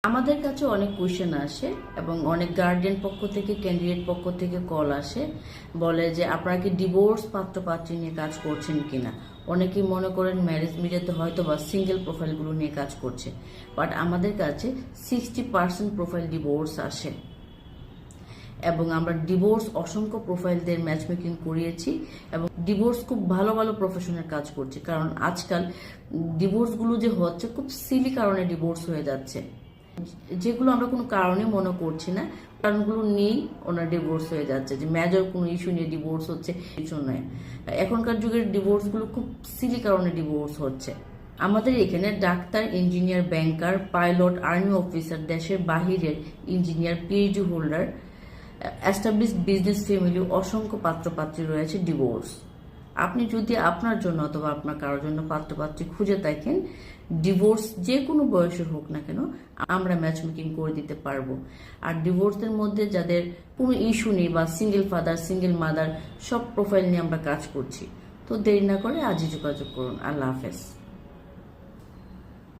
আমাদের কাছে অনেক কোয়েশ্চেন আসে এবং অনেক গার্ডিয়ান পক্ষ থেকে ক্যান্ডিডেট পক্ষ থেকে কল আসে, বলে যে আপনারা কি ডিভোর্স পাত্র পাত্রী নিয়ে কাজ করছেন কিনা। অনেকেই মনে করেন ম্যারেজ মিডিয়াতে হয়তো বা সিঙ্গেল প্রোফাইলগুলো নিয়ে কাজ করছে, বাট আমাদের কাছে 60% প্রোফাইল ডিভোর্স আসে এবং আমরা ডিভোর্স অসংখ্য প্রোফাইলদের ম্যাচমেকিং করিয়েছি এবং ডিভোর্স খুব ভালো ভালো প্রফেশনের কাজ করছি। কারণ আজকাল ডিভোর্সগুলো যে হচ্ছে খুব সিলি কারণে ডিভোর্স হয়ে যাচ্ছে, যেগুলো আমরা কোনো কারণে মনে করছি না, কারণগুলো নিয়েই ওনার ডিভোর্স হয়ে যাচ্ছে। যে মেজর কোনো ইস্যু নিয়ে ডিভোর্স হচ্ছে কিছু নয়। এখনকার যুগের ডিভোর্সগুলো খুব সিলি কারণে ডিভোর্স হচ্ছে। আমাদের এখানে ডাক্তার, ইঞ্জিনিয়ার, ব্যাংকার, পাইলট, আর্মি অফিসার, দেশের বাহিরের engineer, PhD holder, established business family অসংখ্য পাত্রপাত্রী রয়েছে ডিভোর্স। আপনি যদি আপনার জন্য অথবা আপনার কারোর জন্য পাত্রপাত্রী খুঁজে থাকেন, ডিভোর্স যে কোনো বয়সের হোক না কেন, আমরা ম্যাচমেকিং করে দিতে পারবো। আর ডিভোর্সের মধ্যে যাদের কোনো ইস্যু নেই বা সিঙ্গেল ফাদার, সিঙ্গেল মাদার, সব প্রোফাইল নিয়ে আমরা কাজ করছি। তো দেরি না করে আজই যোগাযোগ করুন। আল্লাহ হাফেজ।